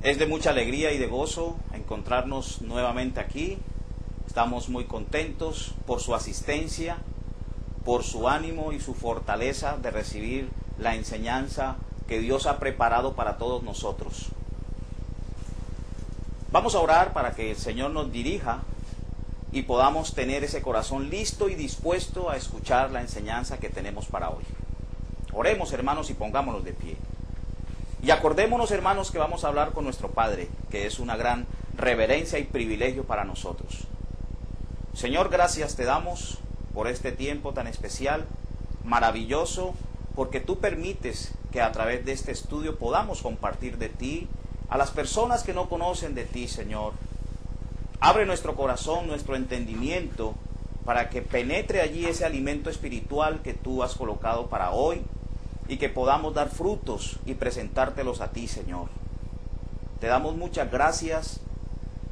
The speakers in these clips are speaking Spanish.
Es de mucha alegría y de gozo encontrarnos nuevamente aquí. Estamos muy contentos por su asistencia, por su ánimo y su fortaleza de recibir la enseñanza que Dios ha preparado para todos nosotros. Vamos a orar para que el Señor nos dirija y podamos tener ese corazón listo y dispuesto a escuchar la enseñanza que tenemos para hoy. Oremos, hermanos, y pongámonos de pie. Y acordémonos, hermanos, que vamos a hablar con nuestro Padre, que es una gran reverencia y privilegio para nosotros. Señor, gracias te damos por este tiempo tan especial, maravilloso, porque tú permites que a través de este estudio podamos compartir de ti a las personas que no conocen de ti, Señor. Abre nuestro corazón, nuestro entendimiento, para que penetre allí ese alimento espiritual que tú has colocado para hoy y que podamos dar frutos y presentártelos a ti, Señor. Te damos muchas gracias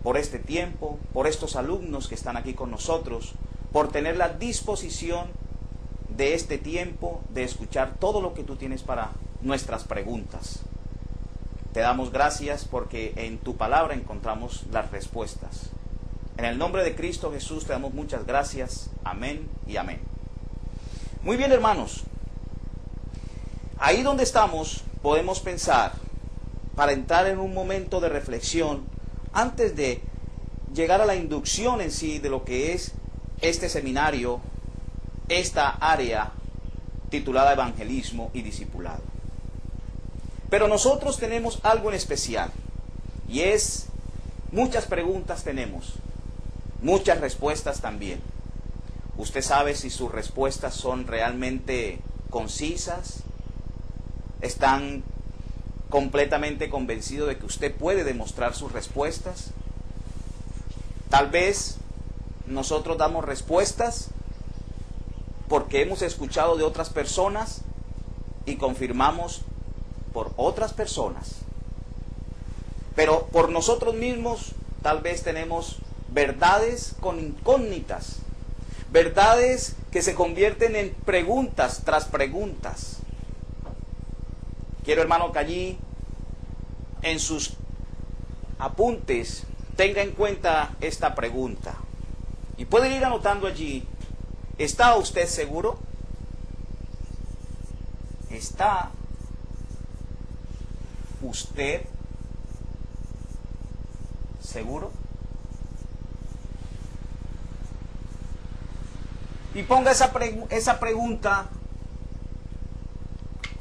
por este tiempo, por estos alumnos que están aquí con nosotros, por tener la disposición de este tiempo de escuchar todo lo que tú tienes para nuestras preguntas. Te damos gracias porque en tu palabra encontramos las respuestas. En el nombre de Cristo Jesús te damos muchas gracias. Amén y amén. Muy bien, hermanos. Ahí donde estamos podemos pensar, para entrar en un momento de reflexión, antes de llegar a la inducción en sí de lo que es este seminario, esta área titulada Evangelismo y Discipulado. Pero nosotros tenemos algo en especial, y es, muchas preguntas tenemos, muchas respuestas también. Usted sabe si sus respuestas son realmente concisas, están completamente convencidos de que usted puede demostrar sus respuestas. Tal vez nosotros damos respuestas porque hemos escuchado de otras personas y confirmamos por otras personas. Pero por nosotros mismos tal vez tenemos verdades con incógnitas, verdades que se convierten en preguntas tras preguntas. Quiero, hermano, que allí en sus apuntes tenga en cuenta esta pregunta. Y puede ir anotando allí, ¿está usted seguro? ¿Está usted seguro? Y ponga esa pregunta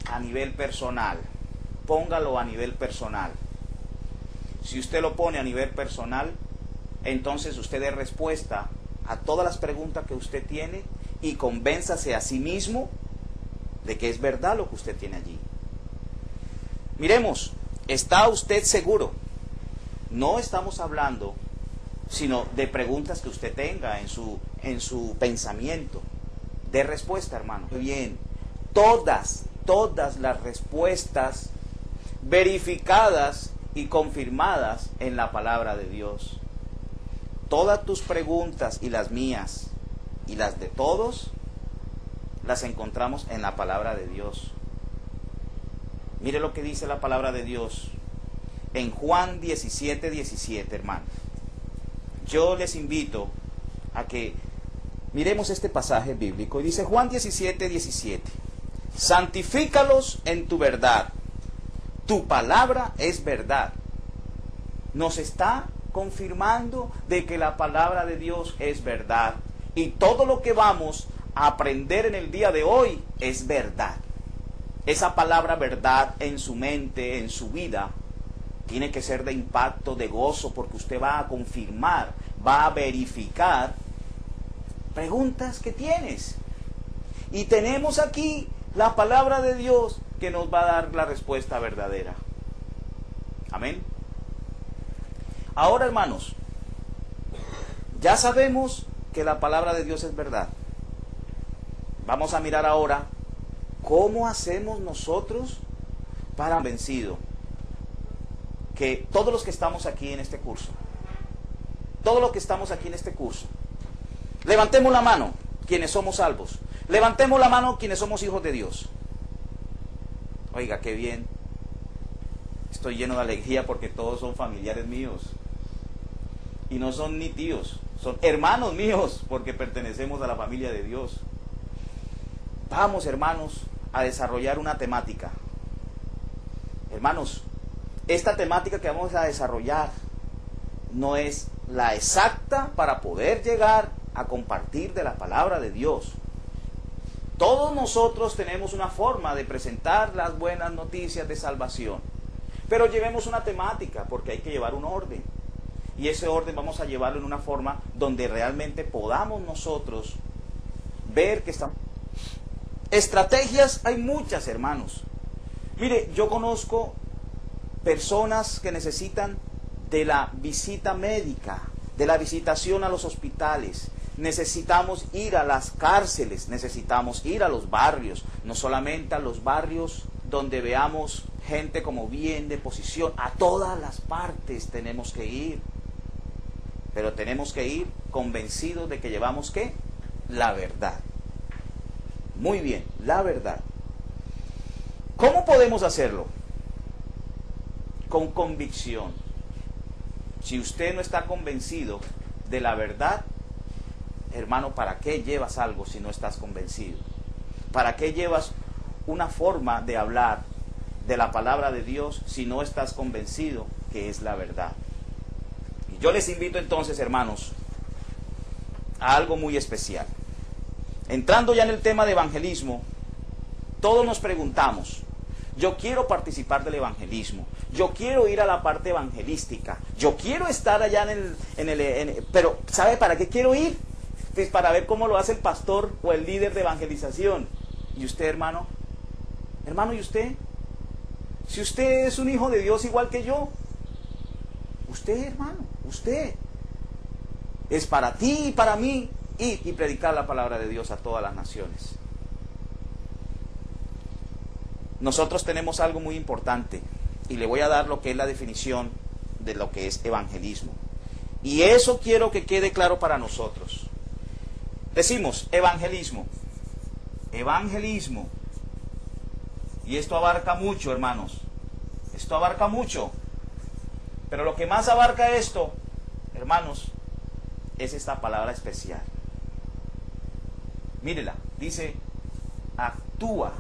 a nivel personal. Póngalo a nivel personal. Si usted lo pone a nivel personal, entonces usted dé respuesta a todas las preguntas que usted tiene y convénzase a sí mismo de que es verdad lo que usted tiene allí. Miremos, ¿está usted seguro? No estamos hablando sino de preguntas que usted tenga en su pensamiento. Dé respuesta, hermano. Bien, todas las respuestas verificadas y confirmadas en la palabra de Dios. Todas tus preguntas y las mías y las de todos las encontramos en la palabra de Dios. Mire lo que dice la palabra de Dios en Juan 17:17, hermano. Yo les invito a que miremos este pasaje bíblico. Y dice Juan 17:17: santifícalos en tu verdad, tu palabra es verdad. Nos está confirmando de que la palabra de Dios es verdad. Y todo lo que vamos a aprender en el día de hoy es verdad. Esa palabra verdad en su mente, en su vida, tiene que ser de impacto, de gozo, porque usted va a confirmar, va a verificar preguntas que tienes. Y tenemos aquí la palabra de Dios que nos va a dar la respuesta verdadera. Amén. Ahora, hermanos, ya sabemos que la palabra de Dios es verdad. Vamos a mirar ahora cómo hacemos nosotros para vencido que todos los que estamos aquí en este curso, levantemos la mano quienes somos salvos, levantemos la mano quienes somos hijos de Dios. Oiga, qué bien. estoy lleno de alegría porque todos son familiares míos. Y no son ni tíos, son hermanos míos porque pertenecemos a la familia de Dios. Vamos, hermanos, a desarrollar una temática. Hermanos, esta temática que vamos a desarrollar no es la exacta para poder llegar a compartir de la palabra de Dios. Todos nosotros tenemos una forma de presentar las buenas noticias de salvación, pero llevemos una temática porque hay que llevar un orden, y ese orden vamos a llevarlo en una forma donde realmente podamos nosotros ver que estamos. Estrategias hay muchas, hermanos. Mire, yo conozco personas que necesitan de la visita médica, de la visitación a los hospitales. Necesitamos ir a las cárceles, necesitamos ir a los barrios, no solamente a los barrios donde veamos gente como bien de posición, a todas las partes tenemos que ir, pero tenemos que ir convencidos de que llevamos ¿qué? La verdad. Muy bien, la verdad. ¿Cómo podemos hacerlo? Con convicción. Si usted no está convencido de la verdad, hermano, ¿para qué llevas algo si no estás convencido? ¿Para qué llevas una forma de hablar de la palabra de Dios si no estás convencido que es la verdad? Y yo les invito entonces, hermanos, a algo muy especial. Entrando ya en el tema de evangelismo, todos nos preguntamos, yo quiero participar del evangelismo, yo quiero ir a la parte evangelística, yo quiero estar allá pero ¿sabe para qué quiero ir? Pues para ver cómo lo hace el pastor o el líder de evangelización. ¿Y usted, hermano? Hermano, ¿y usted? Si usted es un hijo de Dios igual que yo, usted, hermano, usted es para ti y para mí ir y predicar la palabra de Dios a todas las naciones. Nosotros tenemos algo muy importante y le voy a dar lo que es la definición de lo que es evangelismo. Y eso quiero que quede claro para nosotros. Decimos evangelismo, evangelismo. Y esto abarca mucho, hermanos. Esto abarca mucho. Pero lo que más abarca esto, hermanos, es esta palabra especial. Mírela, dice actúa,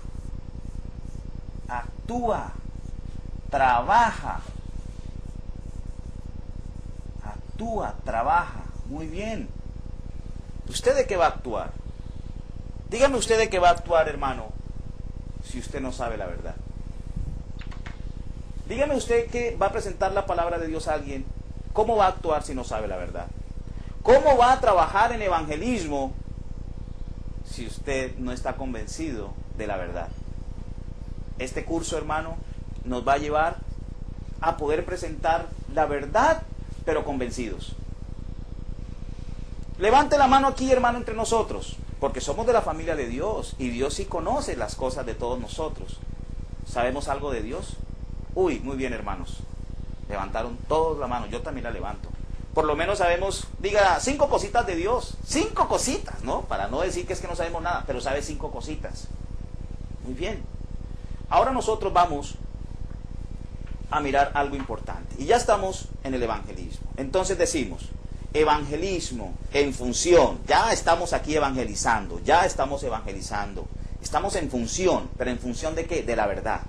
actúa, trabaja, actúa, trabaja. Muy bien. ¿Usted de qué va a actuar? Dígame usted de qué va a actuar, hermano, si usted no sabe la verdad. Dígame usted que va a presentar la palabra de Dios a alguien, ¿cómo va a actuar si no sabe la verdad? ¿Cómo va a trabajar en evangelismo si usted no está convencido de la verdad? Este curso, hermano, nos va a llevar a poder presentar la verdad, pero convencidos. Levante la mano aquí, hermano, entre nosotros, porque somos de la familia de Dios y Dios sí conoce las cosas de todos nosotros. ¿Sabemos algo de Dios? Uy, muy bien, hermanos. Levantaron todos la mano, yo también la levanto. Por lo menos sabemos, diga, 5 cositas de Dios. 5 cositas, ¿no? Para no decir que es que no sabemos nada, pero sabe 5 cositas. Muy bien. Ahora nosotros vamos a mirar algo importante. Y ya estamos en el evangelismo. Entonces decimos, evangelismo en función. Ya estamos aquí evangelizando, ya estamos evangelizando. Estamos en función, pero ¿en función de qué? De la verdad.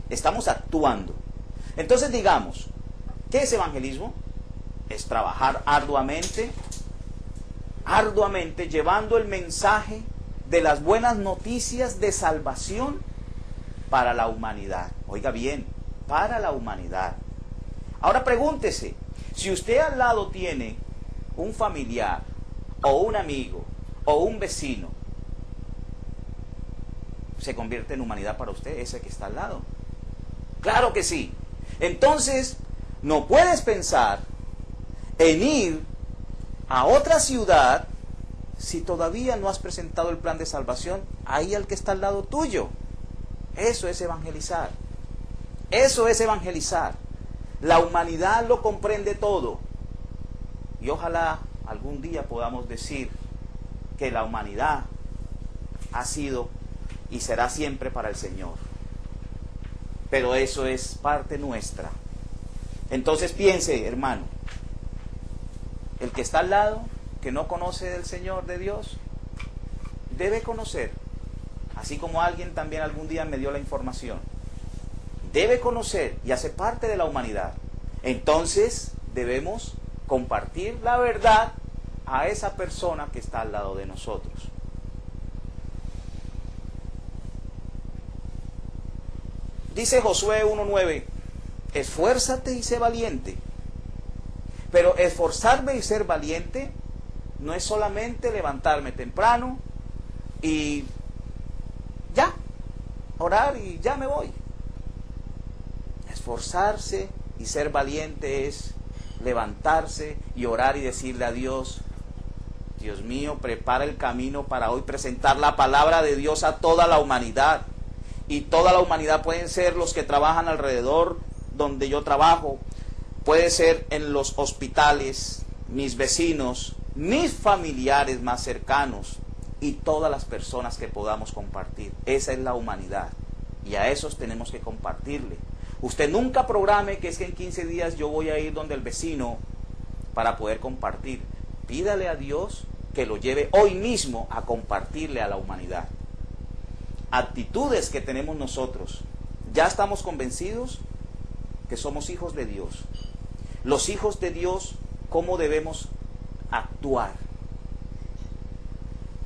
Estamos actuando. Entonces digamos, ¿qué es evangelismo? Es trabajar arduamente, llevando el mensaje de las buenas noticias de salvación para la humanidad. Oiga bien, para la humanidad. Ahora pregúntese, si usted al lado tiene un familiar, o un amigo, o un vecino, ¿se convierte en humanidad para usted ese que está al lado? Claro que sí. Entonces, no puedes pensar en ir a otra ciudad si todavía no has presentado el plan de salvación ahí al que está al lado tuyo. Eso es evangelizar. Eso es evangelizar. La humanidad lo comprende todo. Y ojalá algún día podamos decir que la humanidad ha sido y será siempre para el Señor. Pero eso es parte nuestra. Entonces piense, hermano, el que está al lado, que no conoce del Señor, de Dios, debe conocer, así como alguien también algún día me dio la información, debe conocer y hace parte de la humanidad. Entonces debemos compartir la verdad a esa persona que está al lado de nosotros. Dice Josué 1:9, esfuérzate y sé valiente. Pero esforzarme y ser valiente no es solamente levantarme temprano y ya, orar y ya me voy. Esforzarse y ser valiente es levantarse y orar y decirle a Dios, Dios mío, prepara el camino para hoy presentar la palabra de Dios a toda la humanidad. Y toda la humanidad pueden ser los que trabajan alrededor donde yo trabajo, puede ser en los hospitales, mis vecinos, mis familiares más cercanos y todas las personas que podamos compartir. Esa es la humanidad y a esos tenemos que compartirle. Usted nunca programe que es que en 15 días yo voy a ir donde el vecino para poder compartir. Pídale a Dios que lo lleve hoy mismo a compartirle a la humanidad. Actitudes que tenemos nosotros. Ya estamos convencidos que somos hijos de Dios. Los hijos de Dios, ¿cómo debemos actuar?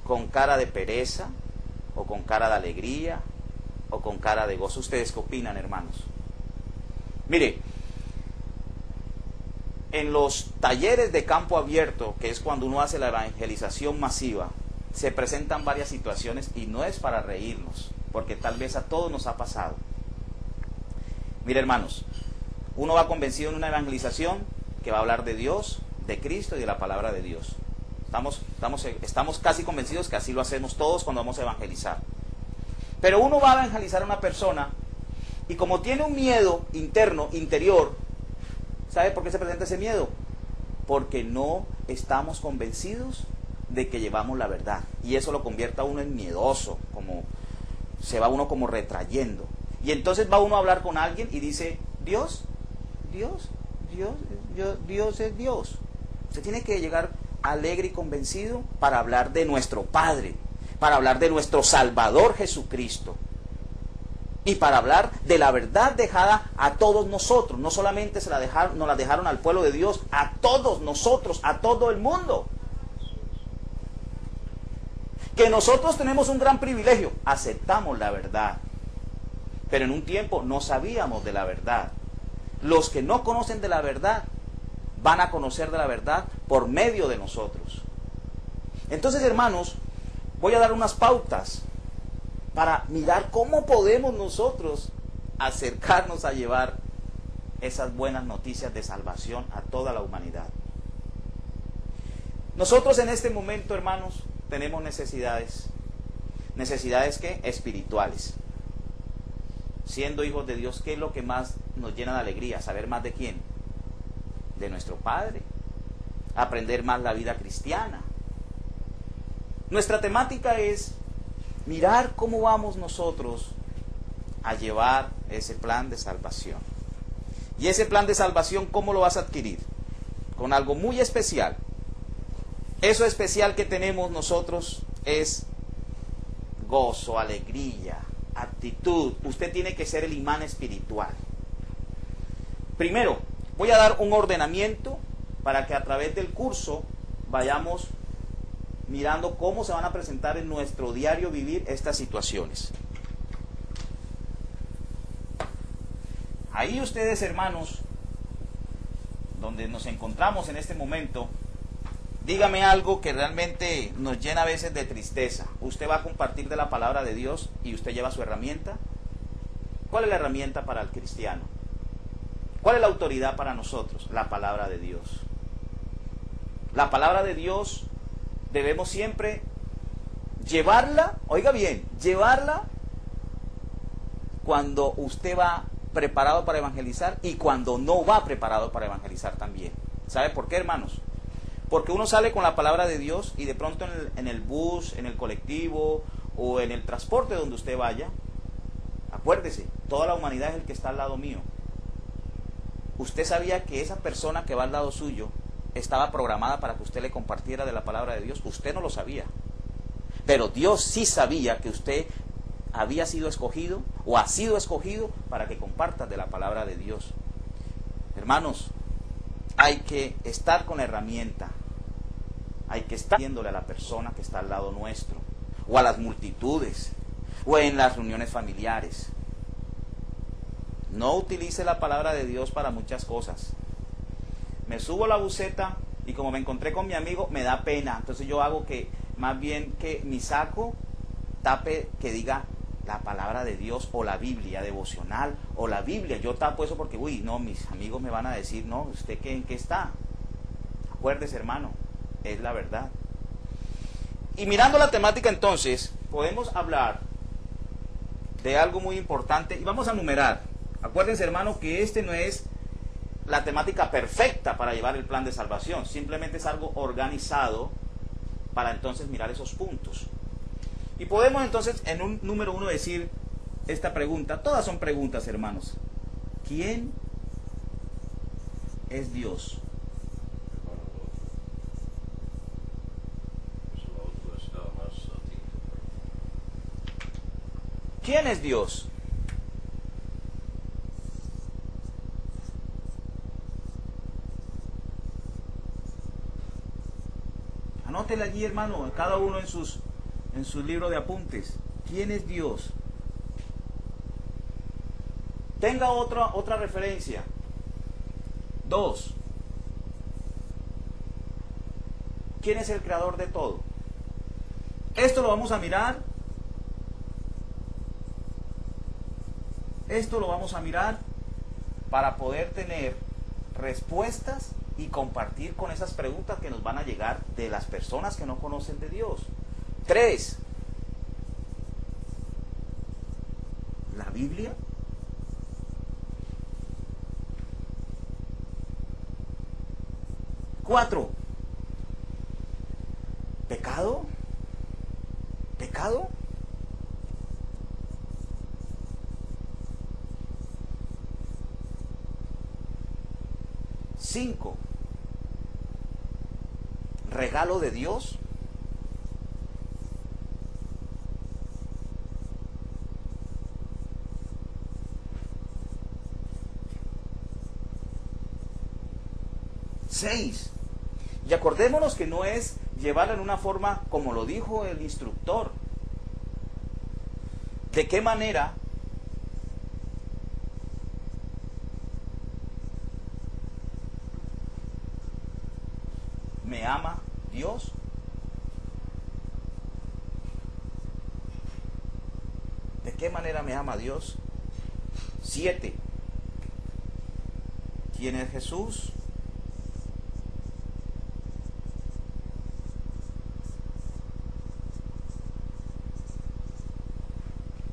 ¿Con cara de pereza? ¿O con cara de alegría? ¿O con cara de gozo? ¿Ustedes qué opinan, hermanos? Mire, en los talleres de campo abierto, que es cuando uno hace la evangelización masiva, se presentan varias situaciones y no es para reírnos, porque tal vez a todos nos ha pasado. Mire, hermanos, uno va convencido en una evangelización que va a hablar de Dios, de Cristo y de la palabra de Dios. Estamos casi convencidos que así lo hacemos todos cuando vamos a evangelizar. Pero uno va a evangelizar a una persona y como tiene un miedo interno, interior, ¿sabe por qué se presenta ese miedo? Porque no estamos convencidos de que llevamos la verdad. Y eso lo convierte a uno en miedoso, como se va uno como retrayendo. Y entonces va uno a hablar con alguien y dice, Dios es Dios. Usted tiene que llegar alegre y convencido para hablar de nuestro Padre, para hablar de nuestro Salvador Jesucristo. Y para hablar de la verdad dejada a todos nosotros. No solamente nos la dejaron al pueblo de Dios, a todos nosotros, a todo el mundo. Que nosotros tenemos un gran privilegio, aceptamos la verdad. Pero en un tiempo no sabíamos de la verdad. Los que no conocen de la verdad van a conocer de la verdad por medio de nosotros. Entonces, hermanos, voy a dar unas pautas para mirar cómo podemos nosotros acercarnos a llevar esas buenas noticias de salvación a toda la humanidad. Nosotros en este momento, hermanos, tenemos necesidades. ¿Necesidades qué? Espirituales. Siendo hijos de Dios, ¿qué es lo que más nos llena de alegría? ¿Saber más de quién? De nuestro Padre. Aprender más la vida cristiana. Nuestra temática es mirar cómo vamos nosotros a llevar ese plan de salvación. Y ese plan de salvación, ¿cómo lo vas a adquirir? Con algo muy especial. Eso especial que tenemos nosotros es gozo, alegría, actitud. Usted tiene que ser el imán espiritual. Primero, voy a dar un ordenamiento para que a través del curso vayamos mirando cómo se van a presentar en nuestro diario vivir estas situaciones. Ahí ustedes, hermanos, donde nos encontramos en este momento, dígame algo que realmente nos llena a veces de tristeza. Usted va a compartir de la palabra de Dios y usted lleva su herramienta. ¿Cuál es la herramienta para el cristiano? ¿Cuál es la autoridad para nosotros? La palabra de Dios. La palabra de Dios debemos siempre llevarla, oiga bien, llevarla cuando usted va preparado para evangelizar y cuando no va preparado para evangelizar también. ¿Sabe por qué, hermanos? Porque uno sale con la palabra de Dios y de pronto en el bus, en el colectivo o en el transporte donde usted vaya, acuérdese, toda la humanidad es el que está al lado mío. ¿Usted sabía que esa persona que va al lado suyo estaba programada para que usted le compartiera de la palabra de Dios? Usted no lo sabía. Pero Dios sí sabía que usted había sido escogido o ha sido escogido para que compartas de la palabra de Dios. Hermanos, hay que estar con la herramienta. Hay que estar viéndole a la persona que está al lado nuestro, o a las multitudes, o en las reuniones familiares. No utilice la palabra de Dios para muchas cosas. Me subo a la buseta y como me encontré con mi amigo, me da pena. Entonces yo hago que, más bien que mi saco tape, que diga la palabra de Dios, o la Biblia devocional, o la Biblia. Yo tapo eso porque, no, mis amigos me van a decir, no, ¿usted en qué está? Acuérdese, hermano, es la verdad. Y mirando la temática entonces, podemos hablar de algo muy importante y vamos a numerar. Acuérdense, hermano, que este no es la temática perfecta para llevar el plan de salvación, simplemente es algo organizado para entonces mirar esos puntos. Y podemos entonces en un número 1 decir esta pregunta, todas son preguntas, hermanos. ¿Quién es Dios? ¿Quién es Dios? Anótela allí, hermano, cada uno en su libro de apuntes. ¿Quién es Dios? Tenga otra referencia. 2. ¿Quién es el creador de todo? Esto lo vamos a mirar. Esto lo vamos a mirar para poder tener respuestas y compartir con esas preguntas que nos van a llegar de las personas que no conocen de Dios. 3. La Biblia. 4. ¿Pecado? ¿Pecado? 5. ¿Regalo de Dios? 6. Y acordémonos que no es llevarla en una forma como lo dijo el instructor. ¿De qué manera me ama Dios? ¿De qué manera me ama Dios? 7. ¿Quién es Jesús?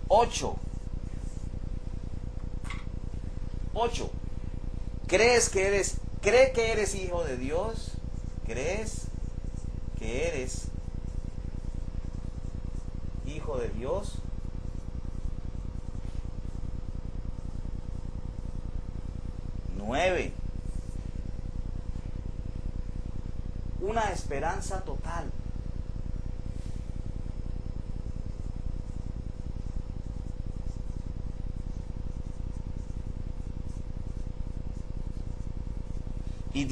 8. ¿Cree que eres hijo de Dios? ¿Crees que eres hijo de Dios? 9. Una esperanza total.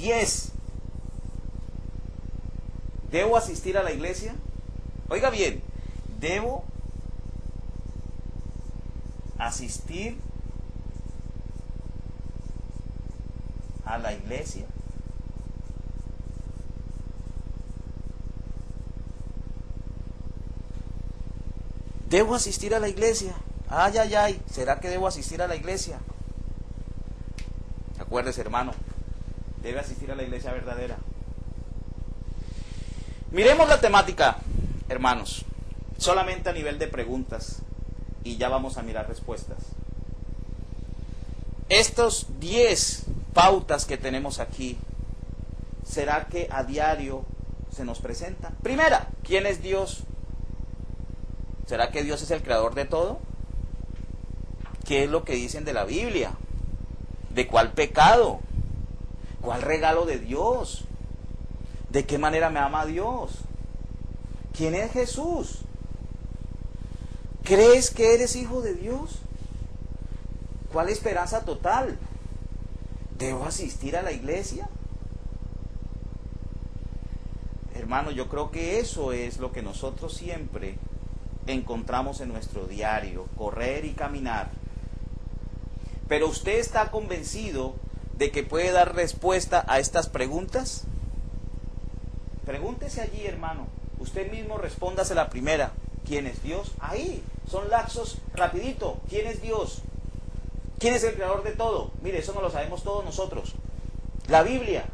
10. ¿Debo asistir a la iglesia? Oiga bien, ¿debo asistir a la iglesia? ¿Debo asistir a la iglesia? Ay, ¿será que debo asistir a la iglesia? Acuérdese, hermano, debe asistir a la iglesia verdadera. Miremos la temática, hermanos, solamente a nivel de preguntas y ya vamos a mirar respuestas. Estos 10 pautas que tenemos aquí, ¿será que a diario se nos presentan? Primera, ¿quién es Dios? ¿Será que Dios es el creador de todo? ¿Qué es lo que dicen de la Biblia? ¿De cuál pecado? ¿Cuál regalo de Dios? ¿De qué manera me ama Dios? ¿Quién es Jesús? ¿Crees que eres hijo de Dios? ¿Cuál esperanza total? ¿Debo asistir a la iglesia? Hermano, yo creo que eso es lo que nosotros siempre encontramos en nuestro diario, correr y caminar. Pero usted está convencido de que puede dar respuesta a estas preguntas. Pregúntese allí, hermano. Usted mismo respóndase la primera. ¿Quién es Dios? Ahí, son lapsos, rapidito. ¿Quién es Dios? ¿Quién es el creador de todo? Mire, eso no lo sabemos todos nosotros. La Biblia.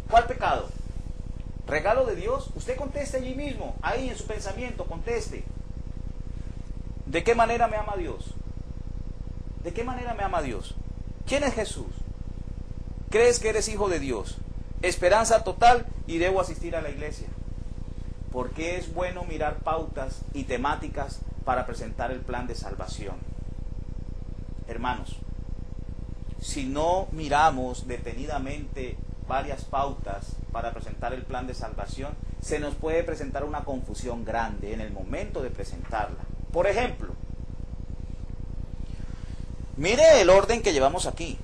¿Cuál pecado? ¿Regalo de Dios? Usted conteste allí mismo, ahí en su pensamiento, conteste. ¿De qué manera me ama Dios? ¿De qué manera me ama Dios? ¿Quién es Jesús? ¿Crees que eres hijo de Dios? Esperanza total y debo asistir a la iglesia. ¿Por qué es bueno mirar pautas y temáticas para presentar el plan de salvación? Hermanos, si no miramos detenidamente varias pautas para presentar el plan de salvación, se nos puede presentar una confusión grande en el momento de presentarla. Por ejemplo, mire el orden que llevamos aquí.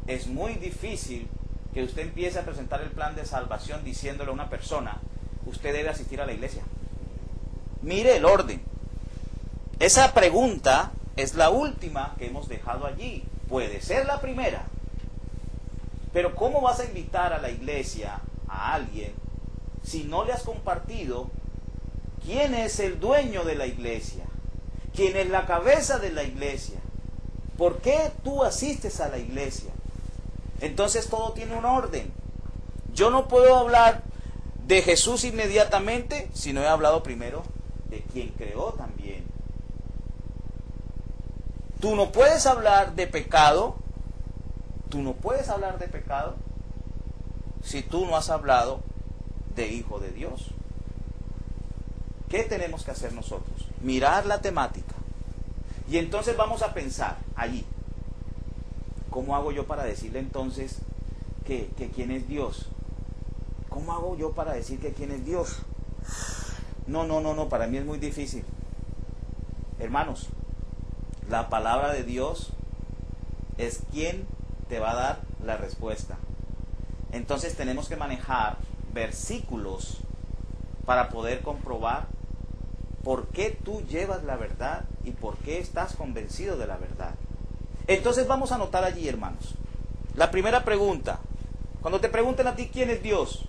Es muy difícil que usted empiece a presentar el plan de salvación diciéndole a una persona, usted debe asistir a la iglesia. Mire el orden. Esa pregunta es la última que hemos dejado allí. Puede ser la primera. Pero ¿cómo vas a invitar a la iglesia a alguien si no le has compartido quién es el dueño de la iglesia? ¿Quién es la cabeza de la iglesia? ¿Por qué tú asistes a la iglesia? Entonces todo tiene un orden. Yo no puedo hablar de Jesús inmediatamente si no he hablado primero de quien creó también. Tú no puedes hablar de pecado. Tú no puedes hablar de pecado si tú no has hablado de Hijo de Dios. ¿Qué tenemos que hacer nosotros? Mirar la temática. Y entonces vamos a pensar allí. ¿Cómo hago yo para decirle entonces que quién es Dios? ¿Cómo hago yo para decir que quién es Dios? No, para mí es muy difícil. Hermanos, la palabra de Dios es quien te va a dar la respuesta. Entonces tenemos que manejar versículos para poder comprobar por qué tú llevas la verdad y por qué estás convencido de la verdad. Entonces vamos a anotar allí, hermanos. La primera pregunta, cuando te pregunten a ti quién es Dios,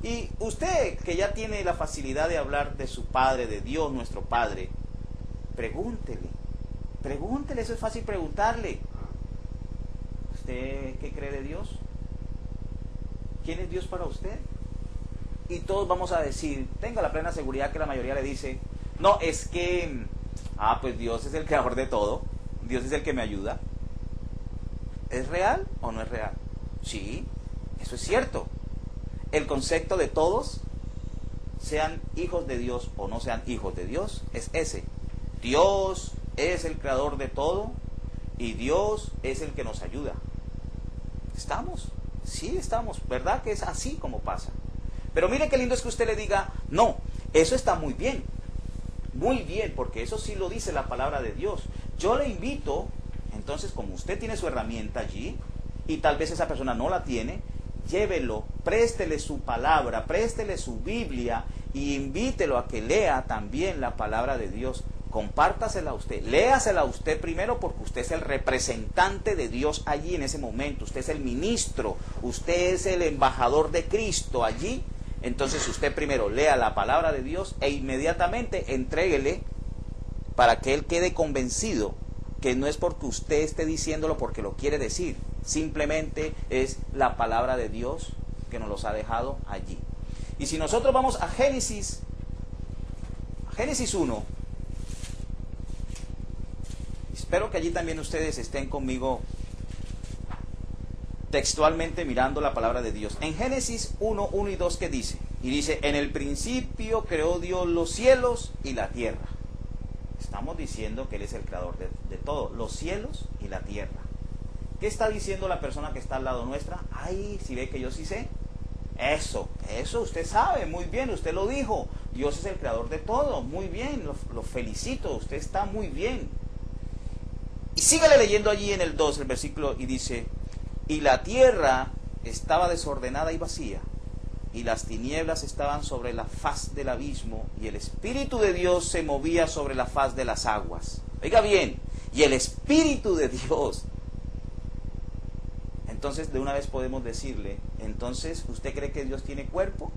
y usted que ya tiene la facilidad de hablar de su Padre, de Dios nuestro Padre, pregúntele, eso es fácil preguntarle. ¿Usted qué cree de Dios? ¿Quién es Dios para usted? Y todos vamos a decir, tenga la plena seguridad que la mayoría le dice, no, es que, pues Dios es el creador de todo, Dios es el que me ayuda. ¿Es real o no es real? Sí, eso es cierto. El concepto de todos, sean hijos de Dios o no sean hijos de Dios, es ese. Dios es el creador de todo y Dios es el que nos ayuda. ¿Estamos? Sí, estamos. ¿Verdad que es así como pasa? Pero mire qué lindo es que usted le diga, no, eso está muy bien, porque eso sí lo dice la palabra de Dios. Yo le invito, entonces como usted tiene su herramienta allí, y tal vez esa persona no la tiene, llévelo, préstele su palabra, préstele su Biblia, y invítelo a que lea también la palabra de Dios. Compártasela a usted, léasela a usted primero porque usted es el representante de Dios allí en ese momento, usted es el ministro, usted es el embajador de Cristo allí. Entonces usted primero lea la palabra de Dios e inmediatamente entréguele para que él quede convencido que no es porque usted esté diciéndolo porque lo quiere decir, simplemente es la palabra de Dios que nos los ha dejado allí. Y si nosotros vamos a Génesis 1, espero que allí también ustedes estén conmigo textualmente mirando la palabra de Dios. En Génesis 1, 1 y 2, ¿qué dice? Y dice, en el principio creó Dios los cielos y la tierra. Estamos diciendo que Él es el creador de todo, los cielos y la tierra. ¿Qué está diciendo la persona que está al lado nuestra? Ay, si ve que yo sí sé. Eso usted sabe, muy bien, usted lo dijo. Dios es el creador de todo, muy bien, lo felicito, usted está muy bien. Y sígale leyendo allí en el 2, el versículo, y dice, y la tierra estaba desordenada y vacía, y las tinieblas estaban sobre la faz del abismo, y el Espíritu de Dios se movía sobre la faz de las aguas. Oiga bien, y el Espíritu de Dios. Entonces de una vez podemos decirle, entonces, ¿usted cree que Dios tiene cuerpo?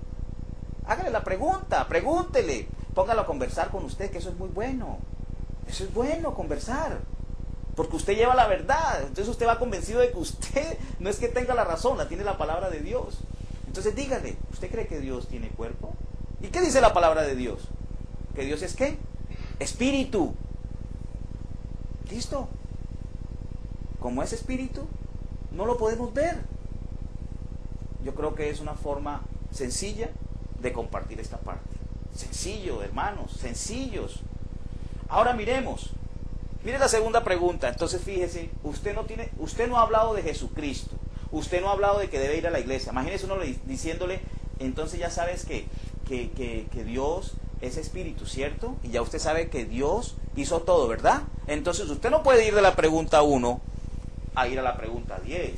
Hágale la pregunta, pregúntele, póngalo a conversar con usted, que eso es muy bueno. Eso es bueno, conversar. Porque usted lleva la verdad, entonces usted va convencido de que usted no es que tenga la razón, la tiene la palabra de Dios. Entonces dígale, ¿usted cree que Dios tiene cuerpo? ¿Y qué dice la palabra de Dios? ¿Que Dios es qué? Espíritu. ¿Listo? Como es espíritu, no lo podemos ver. Yo creo que es una forma sencilla de compartir esta parte. Sencillo, hermanos, sencillos. Ahora miremos. Mire la segunda pregunta. Entonces fíjese, usted no ha hablado de Jesucristo. Usted no ha hablado de que debe ir a la iglesia. Imagínese uno diciéndole, entonces ya sabes que Dios es espíritu, ¿cierto? Y ya usted sabe que Dios hizo todo, ¿verdad? Entonces usted no puede ir de la pregunta 1 a ir a la pregunta 10.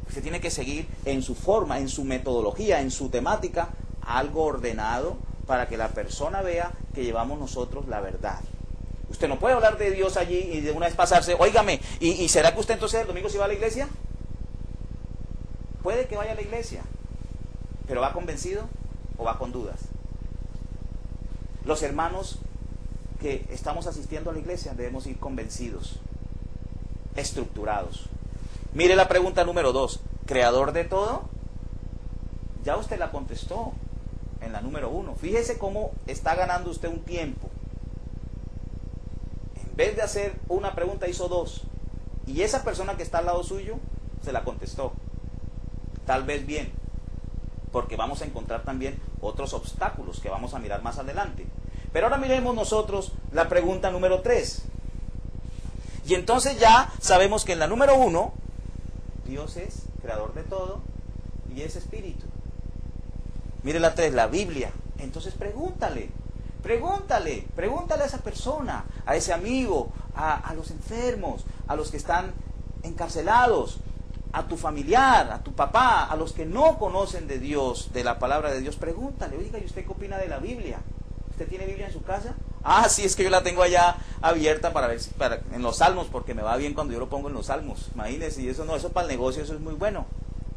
Usted tiene que seguir en su forma, en su metodología, en su temática, algo ordenado para que la persona vea que llevamos nosotros la verdad. Usted no puede hablar de Dios allí y de una vez pasarse, óigame, ¿y será que usted entonces el domingo sí va a la iglesia? Puede que vaya a la iglesia, pero ¿va convencido o va con dudas? Los hermanos que estamos asistiendo a la iglesia debemos ir convencidos, estructurados. Mire la pregunta número 2, ¿creador de todo? Ya usted la contestó en la número 1. Fíjese cómo está ganando usted un tiempo. En vez de hacer una pregunta hizo 2. Y esa persona que está al lado suyo se la contestó. Tal vez bien, porque vamos a encontrar también otros obstáculos que vamos a mirar más adelante. Pero ahora miremos nosotros la pregunta número 3. Y entonces ya sabemos que en la número 1, Dios es creador de todo y es espíritu. Mire la 3, la Biblia. Entonces pregúntale a esa persona, a ese amigo, a los enfermos, a los que están encarcelados, a tu familiar, a tu papá, a los que no conocen de Dios, de la palabra de Dios. Pregúntale, oiga, ¿y usted qué opina de la Biblia? ¿Usted tiene Biblia en su casa? Ah, sí, es que yo la tengo allá abierta para ver en los salmos, porque me va bien cuando yo lo pongo en los salmos. Imagínese, y eso para el negocio, eso es muy bueno.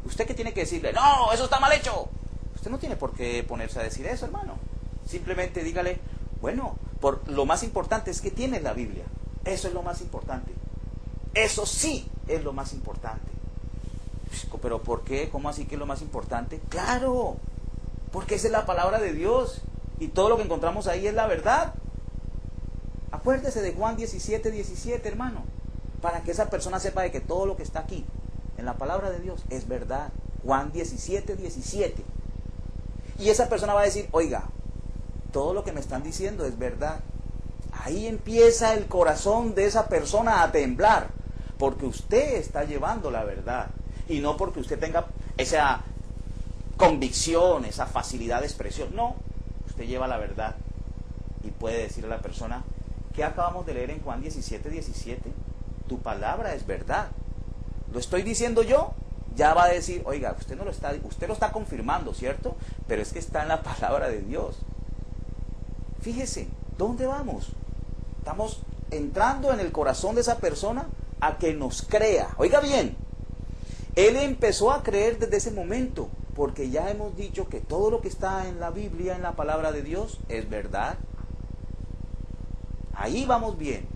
¿Usted qué tiene que decirle? No, eso está mal hecho. Usted no tiene por qué ponerse a decir eso, hermano. Simplemente dígale, bueno, lo más importante es que tienes la Biblia. Eso es lo más importante. Eso sí es lo más importante. ¿Pero por qué? ¿Cómo así que es lo más importante? Claro, porque esa es la palabra de Dios. Y todo lo que encontramos ahí es la verdad. Acuérdese de Juan 17:17, hermano. Para que esa persona sepa de que todo lo que está aquí, en la palabra de Dios, es verdad. Juan 17:17. Y esa persona va a decir, oiga, todo lo que me están diciendo es verdad. Ahí empieza el corazón de esa persona a temblar. Porque usted está llevando la verdad. Y no porque usted tenga esa convicción, esa facilidad de expresión. No, usted lleva la verdad. Y puede decirle a la persona, ¿qué acabamos de leer en Juan 17:17? Tu palabra es verdad. ¿Lo estoy diciendo yo? Ya va a decir, oiga, usted lo está confirmando, ¿cierto? Pero es que está en la palabra de Dios. Fíjese, ¿dónde vamos? Estamos entrando en el corazón de esa persona a que nos crea. Oiga bien, él empezó a creer desde ese momento, porque ya hemos dicho que todo lo que está en la Biblia, en la palabra de Dios, es verdad. Ahí vamos bien.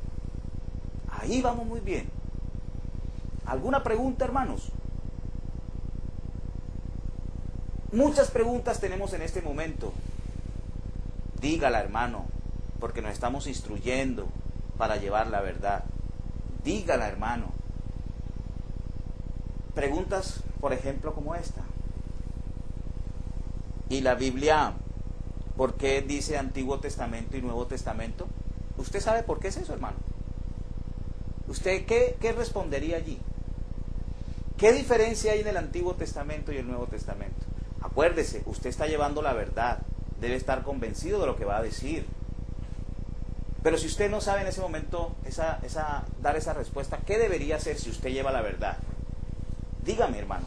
Ahí vamos muy bien. ¿Alguna pregunta, hermanos? Muchas preguntas tenemos en este momento. Dígala, hermano, porque nos estamos instruyendo para llevar la verdad. Dígala, hermano. Preguntas, por ejemplo, como esta. ¿Y la Biblia, por qué dice Antiguo Testamento y Nuevo Testamento? ¿Usted sabe por qué es eso, hermano? ¿Usted qué respondería allí? ¿Qué diferencia hay en el Antiguo Testamento y el Nuevo Testamento? Acuérdese, usted está llevando la verdad, debe estar convencido de lo que va a decir. Pero si usted no sabe en ese momento dar esa respuesta, ¿qué debería hacer si usted lleva la verdad? Dígame, hermano,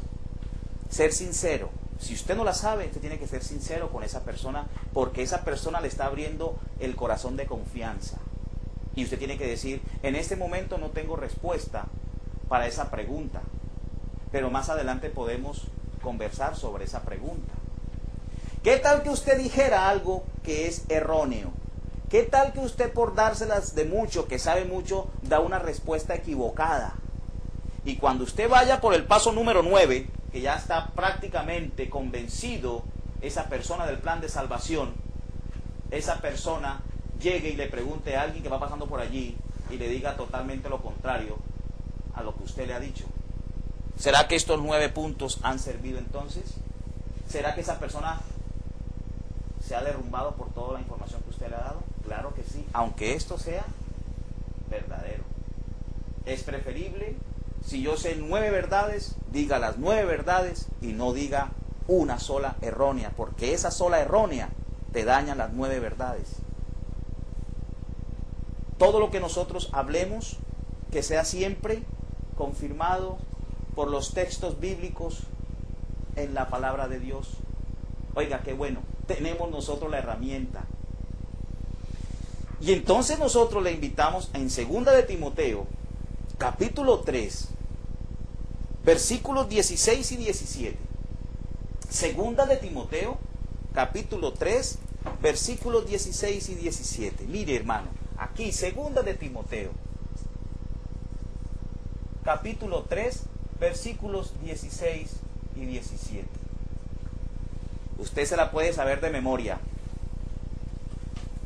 ser sincero. Si usted no la sabe, usted tiene que ser sincero con esa persona, porque esa persona le está abriendo el corazón de confianza. Y usted tiene que decir, en este momento no tengo respuesta para esa pregunta, pero más adelante podemos conversar sobre esa pregunta. ¿Qué tal que usted dijera algo que es erróneo? ¿Qué tal que usted, por dárselas de mucho, que sabe mucho, da una respuesta equivocada? Y cuando usted vaya por el paso número 9, que ya está prácticamente convencido esa persona del plan de salvación, esa persona llegue y le pregunte a alguien que va pasando por allí y le diga totalmente lo contrario a lo que usted le ha dicho. ¿Será que estos 9 puntos han servido entonces? ¿Será que esa persona se ha derrumbado por toda la información que usted le ha dado? Claro que sí, aunque esto sea verdadero. Es preferible, si yo sé 9 verdades, diga las 9 verdades y no diga una sola errónea, porque esa sola errónea te daña las 9 verdades. Todo lo que nosotros hablemos, que sea siempre confirmado por los textos bíblicos en la palabra de Dios. Oiga, qué bueno, tenemos nosotros la herramienta. Y entonces nosotros le invitamos en 2 de Timoteo, capítulo 3, versículos 16 y 17. 2 de Timoteo, capítulo 3, versículos 16 y 17. Mire, hermano, aquí 2 de Timoteo, capítulo 3, versículos 16 y 17. Usted se la puede saber de memoria,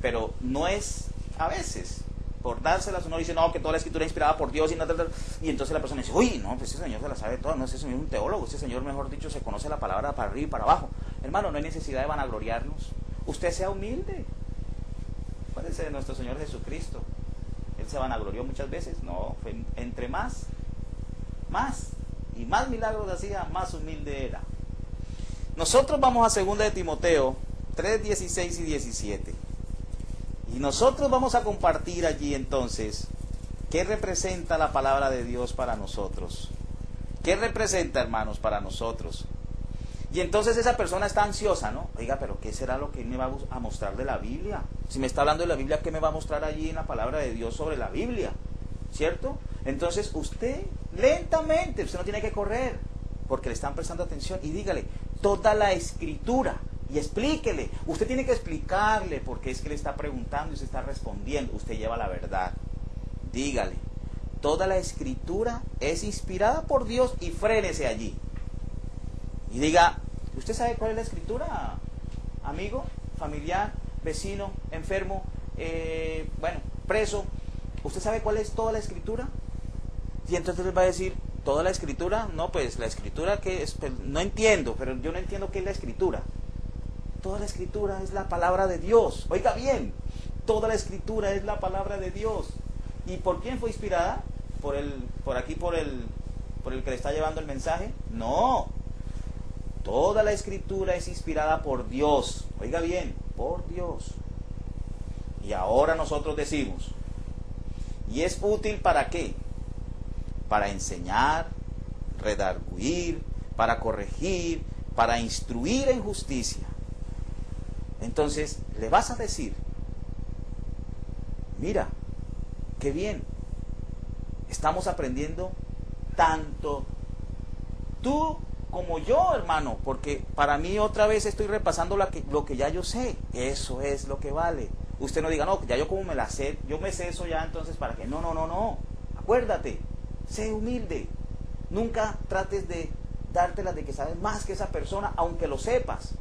pero no es a veces por dárselas. Uno dice, no, que toda la escritura es inspirada por Dios, y entonces la persona dice, uy, no, pues ese señor se la sabe toda, no, ese señor es un teólogo, ese señor, mejor dicho, se conoce la palabra para arriba y para abajo. Hermano, no hay necesidad de vanagloriarnos. Usted sea humilde. Acuérdese de nuestro Señor Jesucristo. Él se vanaglorió muchas veces. No, fue entre más y más milagros hacía, más humilde era. Nosotros vamos a 2 de Timoteo 3, 16 y 17. Y nosotros vamos a compartir allí entonces qué representa la palabra de Dios para nosotros. ¿Qué representa, hermanos, para nosotros? Y entonces esa persona está ansiosa, ¿no? Oiga, pero ¿qué será lo que él me va a mostrar de la Biblia? Si me está hablando de la Biblia, ¿qué me va a mostrar allí en la palabra de Dios sobre la Biblia? ¿Cierto? Entonces usted, lentamente, usted no tiene que correr, porque le están prestando atención, y dígale toda la escritura, y explíquele. Usted tiene que explicarle porque es que le está preguntando y se está respondiendo. Usted lleva la verdad. Dígale, toda la escritura es inspirada por Dios, y frénese allí. Y diga, ¿usted sabe cuál es la escritura, amigo, familiar, vecino, enfermo, preso? ¿Usted sabe cuál es toda la escritura? Y entonces les va a decir, ¿toda la escritura? No, pues la escritura que es, pues, no entiendo, pero yo no entiendo qué es la escritura. Toda la escritura es la palabra de Dios. Oiga bien, toda la escritura es la palabra de Dios. ¿Y por quién fue inspirada? ¿Por el que le está llevando el mensaje? No. Toda la escritura es inspirada por Dios. Oiga bien, por Dios. Y ahora nosotros decimos, ¿y es útil para qué? Para enseñar, redarguir, para corregir, para instruir en justicia. Entonces, le vas a decir, mira, qué bien, estamos aprendiendo tanto tú como yo, hermano, porque para mí otra vez estoy repasando lo que ya yo sé. Eso es lo que vale. Usted no diga, no, ya yo como me la sé, yo me sé eso ya, entonces ¿para qué? No. Acuérdate, sé humilde. Nunca trates de dártelas de que sabes más que esa persona, aunque lo sepas.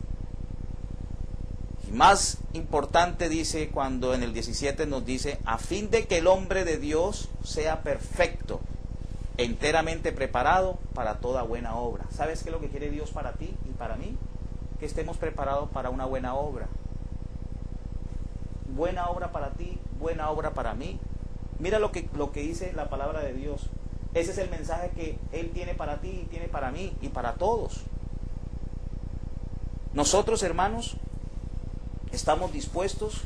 Y más importante dice cuando en el 17 nos dice, a fin de que el hombre de Dios sea perfecto, enteramente preparado para toda buena obra. ¿Sabes qué es lo que quiere Dios para ti y para mí? Que estemos preparados para una buena obra. Buena obra para ti, buena obra para mí. Mira lo que dice la palabra de Dios. Ese es el mensaje que Él tiene para ti y tiene para mí y para todos. Nosotros, hermanos, estamos dispuestos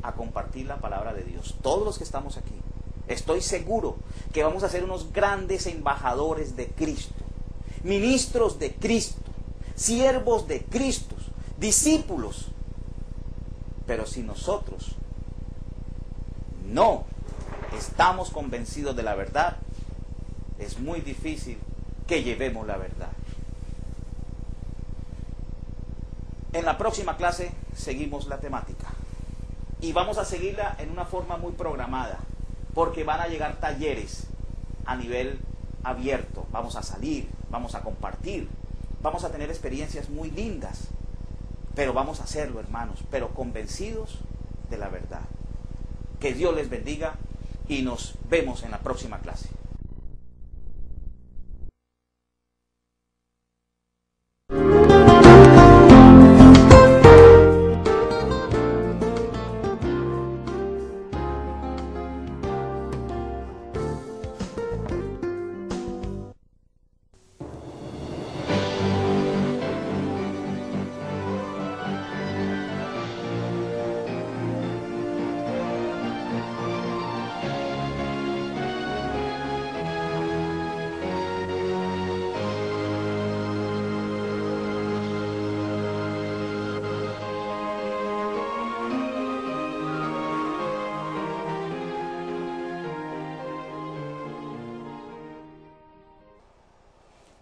a compartir la palabra de Dios. Todos los que estamos aquí. Estoy seguro que vamos a ser unos grandes embajadores de Cristo, ministros de Cristo, siervos de Cristo, discípulos. Pero si nosotros no estamos convencidos de la verdad, es muy difícil que llevemos la verdad. En la próxima clase seguimos la temática y vamos a seguirla en una forma muy programada, porque van a llegar talleres a nivel abierto. Vamos a salir, vamos a compartir, vamos a tener experiencias muy lindas, pero vamos a hacerlo, hermanos, pero convencidos de la verdad. Que Dios les bendiga y nos vemos en la próxima clase.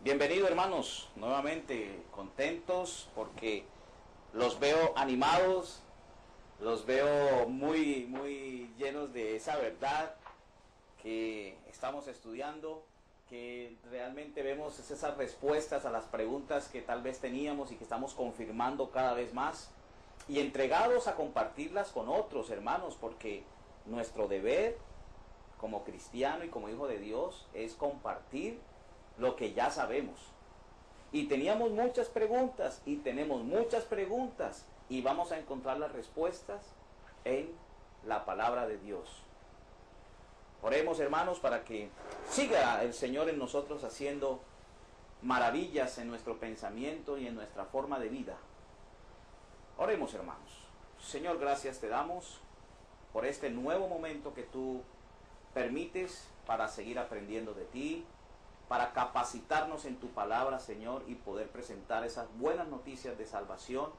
Bienvenido, hermanos, nuevamente contentos porque los veo animados, los veo muy llenos de esa verdad que estamos estudiando, que realmente vemos esas respuestas a las preguntas que tal vez teníamos y que estamos confirmando cada vez más, y entregados a compartirlas con otros, hermanos, porque nuestro deber como cristiano y como hijo de Dios es compartir lo que ya sabemos. Y teníamos muchas preguntas y tenemos muchas preguntas y vamos a encontrar las respuestas en la palabra de Dios. Oremos, hermanos, para que siga el Señor en nosotros haciendo maravillas en nuestro pensamiento y en nuestra forma de vida. Oremos, hermanos. Señor, gracias te damos por este nuevo momento que tú permites para seguir aprendiendo de ti, para capacitarnos en tu palabra, Señor, y poder presentar esas buenas noticias de salvación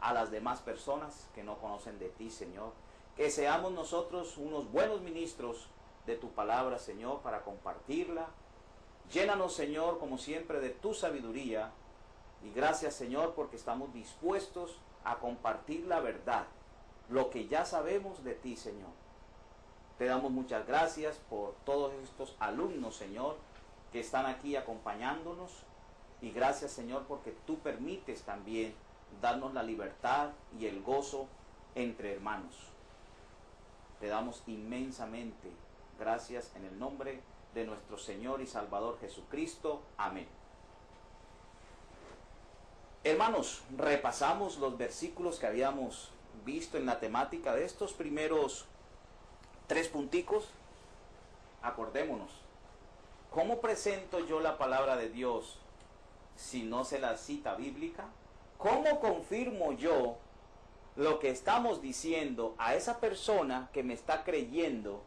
a las demás personas que no conocen de ti, Señor. Que seamos nosotros unos buenos ministros de tu palabra, Señor, para compartirla. Llénanos, Señor, como siempre, de tu sabiduría. Y gracias, Señor, porque estamos dispuestos a compartir la verdad, lo que ya sabemos de ti, Señor. Te damos muchas gracias por todos estos alumnos, Señor, que están aquí acompañándonos, y gracias, Señor, porque tú permites también darnos la libertad y el gozo entre hermanos. Te damos inmensamente gracias en el nombre de nuestro Señor y Salvador Jesucristo. Amén. Hermanos, repasamos los versículos que habíamos visto en la temática de estos primeros 3 punticos. Acordémonos. ¿Cómo presento yo la palabra de Dios si no sé la cita bíblica? ¿Cómo confirmo yo lo que estamos diciendo a esa persona que me está creyendo?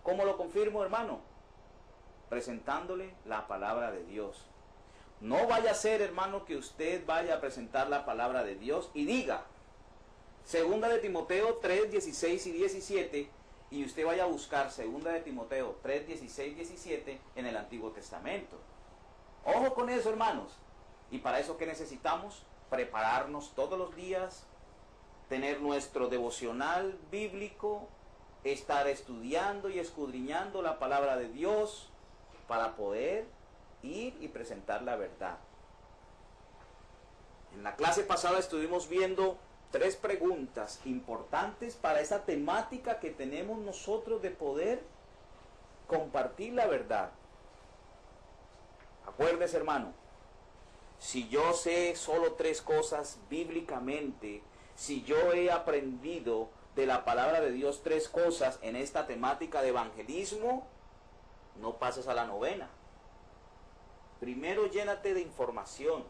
¿Cómo lo confirmo, hermano? Presentándole la palabra de Dios. No vaya a ser, hermano, que usted vaya a presentar la palabra de Dios y diga, 2 de Timoteo 3, 16 y 17, y usted vaya a buscar 2 de Timoteo 3, 16, 17 en el Antiguo Testamento. Ojo con eso, hermanos. Y para eso, ¿qué necesitamos? Prepararnos todos los días, tener nuestro devocional bíblico, estar estudiando y escudriñando la palabra de Dios para poder ir y presentar la verdad. En la clase pasada estuvimos viendo 3 preguntas importantes para esa temática que tenemos nosotros de poder compartir la verdad. Acuérdese, hermano, si yo sé solo 3 cosas bíblicamente, si yo he aprendido de la palabra de Dios 3 cosas en esta temática de evangelismo, no pases a la novena. Primero llénate de información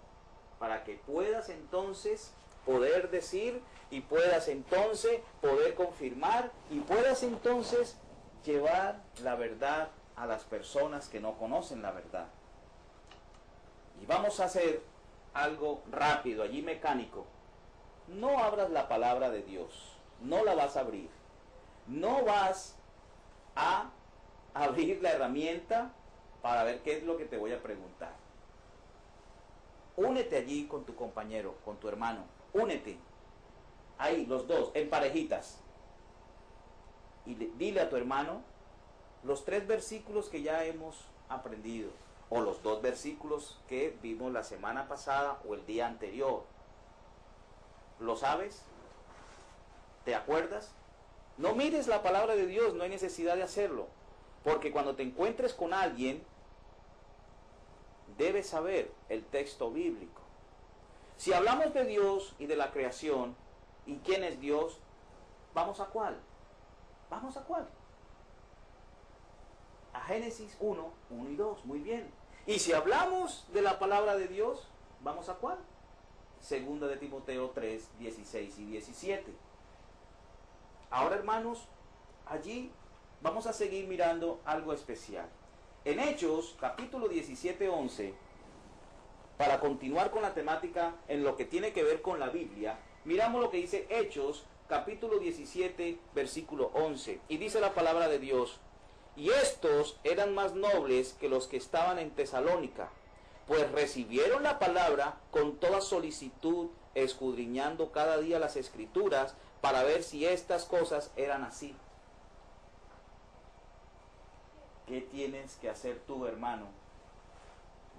para que puedas entonces poder decir y puedas entonces poder confirmar y puedas entonces llevar la verdad a las personas que no conocen la verdad. Y vamos a hacer algo rápido, allí mecánico. No abras la palabra de Dios, no la vas a abrir. No vas a abrir la herramienta para ver qué es lo que te voy a preguntar. Únete allí con tu compañero, con tu hermano. Únete. Ahí, los dos, en parejitas. Y dile a tu hermano los 3 versículos que ya hemos aprendido. O los 2 versículos que vimos la semana pasada o el día anterior. ¿Lo sabes? ¿Te acuerdas? No mires la palabra de Dios, no hay necesidad de hacerlo. Porque cuando te encuentres con alguien, debes saber el texto bíblico. Si hablamos de Dios y de la creación, ¿y quién es Dios? ¿Vamos a cuál? ¿Vamos a cuál? A Génesis 1, 1 y 2, muy bien. Y si hablamos de la palabra de Dios, ¿vamos a cuál? Segunda de Timoteo 3, 16 y 17. Ahora, hermanos, allí vamos a seguir mirando algo especial. En Hechos, capítulo 17, 11, para continuar con la temática en lo que tiene que ver con la Biblia, miramos lo que dice Hechos, capítulo 17, versículo 11. Y dice la palabra de Dios: y estos eran más nobles que los que estaban en Tesalónica, pues recibieron la palabra con toda solicitud, escudriñando cada día las Escrituras, para ver si estas cosas eran así. ¿Qué tienes que hacer tú, hermano,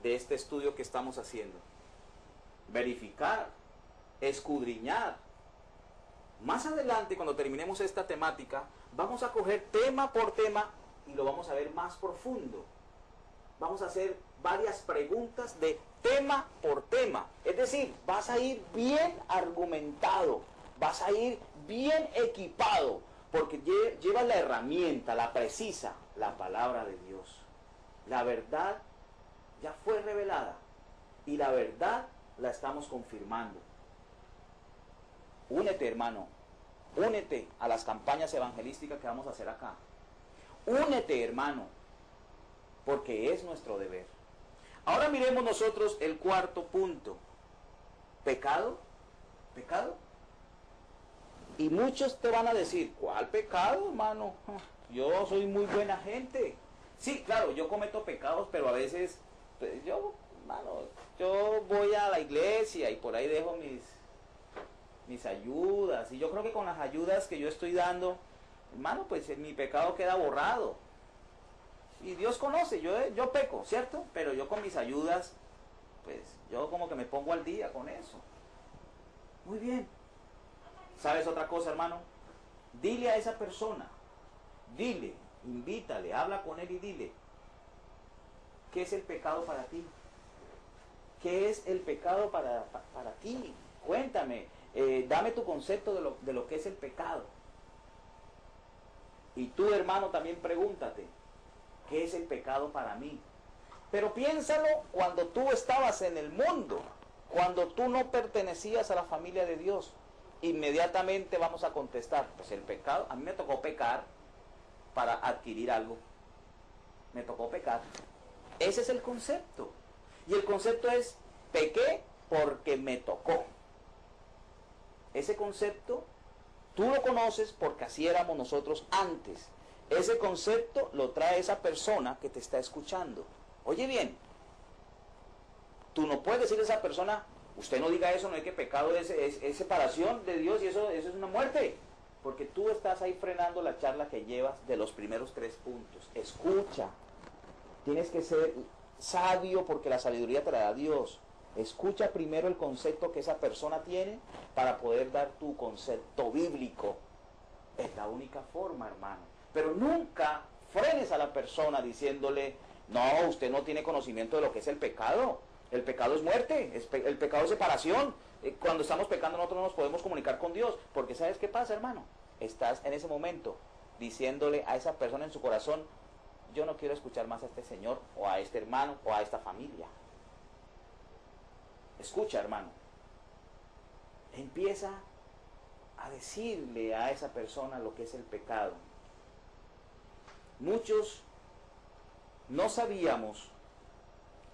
de este estudio que estamos haciendo? Verificar, escudriñar. Más adelante, cuando terminemos esta temática, vamos a coger tema por tema y lo vamos a ver más profundo. Vamos a hacer varias preguntas de tema por tema. Es decir, vas a ir bien argumentado, vas a ir bien equipado, porque llevas la herramienta, la precisa, la palabra de Dios. La verdad ya fue revelada y la verdad la estamos confirmando. Únete, hermano, únete a las campañas evangelísticas que vamos a hacer acá. Únete, hermano, porque es nuestro deber. Ahora miremos nosotros el cuarto punto. ¿Pecado? ¿Pecado? Y muchos te van a decir: ¿cuál pecado, hermano? Yo soy muy buena gente. Sí, claro, yo cometo pecados, pero a veces, pues, yo voy a la iglesia y por ahí dejo mis ayudas. Y yo creo que con las ayudas que yo estoy dando, hermano, pues mi pecado queda borrado. Y Dios conoce, yo peco, ¿cierto? Pero yo con mis ayudas, pues yo como que me pongo al día con eso. Muy bien. ¿Sabes otra cosa, hermano? Dile a esa persona, dile, invítale, habla con él y dile: ¿qué es el pecado para ti? ¿Qué es el pecado para ti? Cuéntame, dame tu concepto de lo que es el pecado. Y tú, hermano, también pregúntate: ¿qué es el pecado para mí? Pero piénsalo cuando tú estabas en el mundo, cuando tú no pertenecías a la familia de Dios. Inmediatamente vamos a contestar: pues el pecado, a mí me tocó pecar para adquirir algo. Me tocó pecar. Ese es el concepto. Y el concepto es: pequé porque me tocó. Ese concepto tú lo conoces porque así éramos nosotros antes. Ese concepto lo trae esa persona que te está escuchando. Oye bien, tú no puedes decir a esa persona: usted no diga eso, no hay que pecado, es separación de Dios y eso es una muerte. Porque tú estás ahí frenando la charla que llevas de los primeros 3 puntos. Escucha. Tienes que ser sabio porque la sabiduría te la da Dios. Escucha primero el concepto que esa persona tiene para poder dar tu concepto bíblico. Es la única forma, hermano. Pero nunca frenes a la persona diciéndole: no, usted no tiene conocimiento de lo que es el pecado. El pecado es muerte, el pecado es separación. Cuando estamos pecando nosotros no nos podemos comunicar con Dios. Porque ¿sabes qué pasa, hermano? Estás en ese momento diciéndole a esa persona en su corazón: yo no quiero escuchar más a este señor, o a este hermano, o a esta familia. Escucha, hermano. Empieza a decirle a esa persona lo que es el pecado. Muchos no sabíamos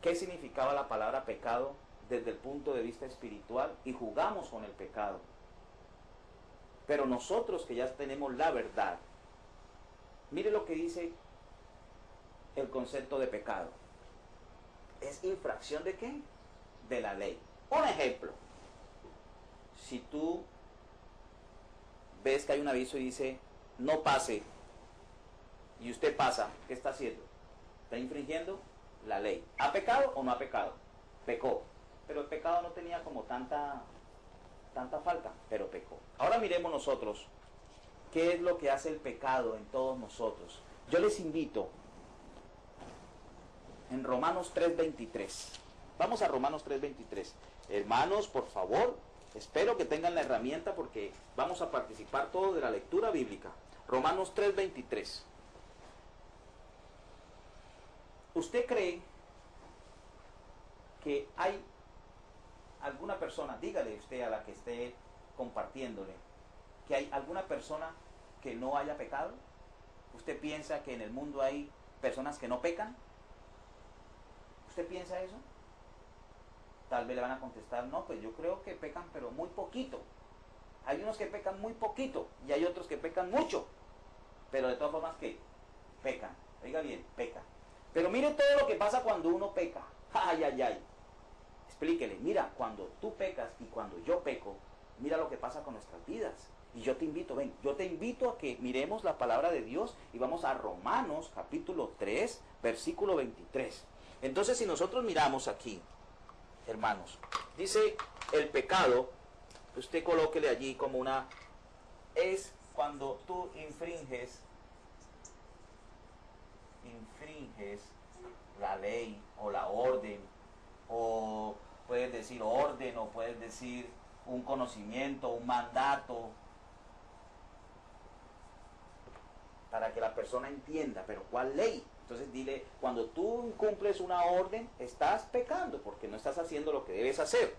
qué significaba la palabra pecado desde el punto de vista espiritual y jugamos con el pecado. Pero nosotros que ya tenemos la verdad, mire lo que dice el concepto de pecado. ¿Es infracción de qué? De la ley. Un ejemplo. Si tú ves que hay un aviso y dice no pase, y usted pasa, ¿qué está haciendo? Está infringiendo la ley. ¿Ha pecado o no ha pecado? Pecó. Pero el pecado no tenía como tanta falta, pero pecó. Ahora miremos nosotros qué es lo que hace el pecado en todos nosotros. Yo les invito en Romanos 3:23. Vamos a Romanos 3:23. Hermanos, por favor, espero que tengan la herramienta porque vamos a participar todos de la lectura bíblica. Romanos 3:23. ¿Usted cree que hay alguna persona, dígale usted a la que esté compartiéndole, que hay alguna persona que no haya pecado? ¿Usted piensa que en el mundo hay personas que no pecan? ¿Usted piensa eso? Tal vez le van a contestar, no, pues yo creo que pecan, pero muy poquito. Hay unos que pecan muy poquito y hay otros que pecan mucho, pero de todas formas que pecan. Oiga bien, pecan. Pero mire todo lo que pasa cuando uno peca. Ay, ay, ay. Explíquele, mira, cuando tú pecas y cuando yo peco, mira lo que pasa con nuestras vidas. Y yo te invito, ven, yo te invito a que miremos la palabra de Dios y vamos a Romanos capítulo 3, versículo 23. Entonces, si nosotros miramos aquí, hermanos, dice el pecado, usted colóquele allí como una, es cuando tú infringes la ley o la orden, o puedes decir orden, o puedes decir un conocimiento, un mandato, para que la persona entienda, pero ¿cuál ley? Entonces dile, cuando tú incumples una orden, estás pecando, porque no estás haciendo lo que debes hacer.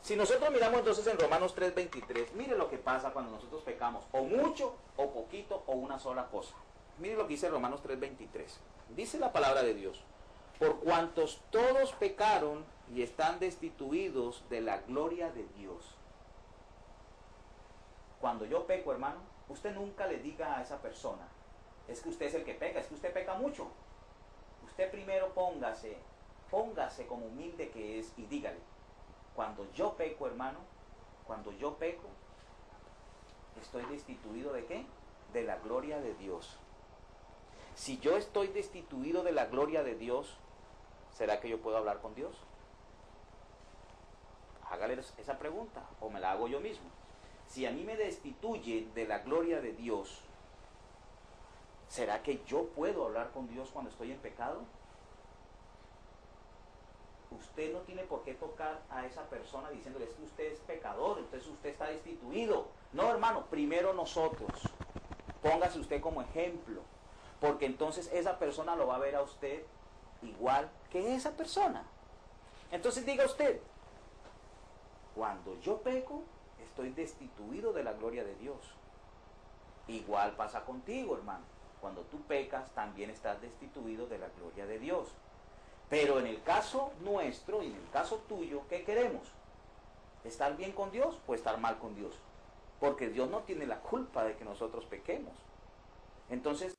Si nosotros miramos entonces en Romanos 3:23, mire lo que pasa cuando nosotros pecamos, o mucho, o poquito, o una sola cosa. Mire lo que dice Romanos 3:23. Dice la palabra de Dios: por cuantos todos pecaron y están destituidos de la gloria de Dios. Cuando yo peco, hermano, usted nunca le diga a esa persona, es que usted es el que peca, es que usted peca mucho. Usted primero póngase como humilde que es y dígale, cuando yo peco, hermano, cuando yo peco, estoy destituido ¿de qué? De la gloria de Dios. Si yo estoy destituido de la gloria de Dios, ¿será que yo puedo hablar con Dios? Hágale esa pregunta, o me la hago yo mismo. Si a mí me destituyen de la gloria de Dios, ¿será que yo puedo hablar con Dios cuando estoy en pecado? Usted no tiene por qué tocar a esa persona diciéndole, es que usted es pecador, entonces usted está destituido. No, hermano, primero nosotros. Póngase usted como ejemplo, porque entonces esa persona lo va a ver a usted igual que esa persona. Entonces diga usted, cuando yo peco, estoy destituido de la gloria de Dios. Igual pasa contigo, hermano. Cuando tú pecas, también estás destituido de la gloria de Dios. Pero en el caso nuestro y en el caso tuyo, ¿qué queremos? ¿Estar bien con Dios o estar mal con Dios? Porque Dios no tiene la culpa de que nosotros pequemos. Entonces,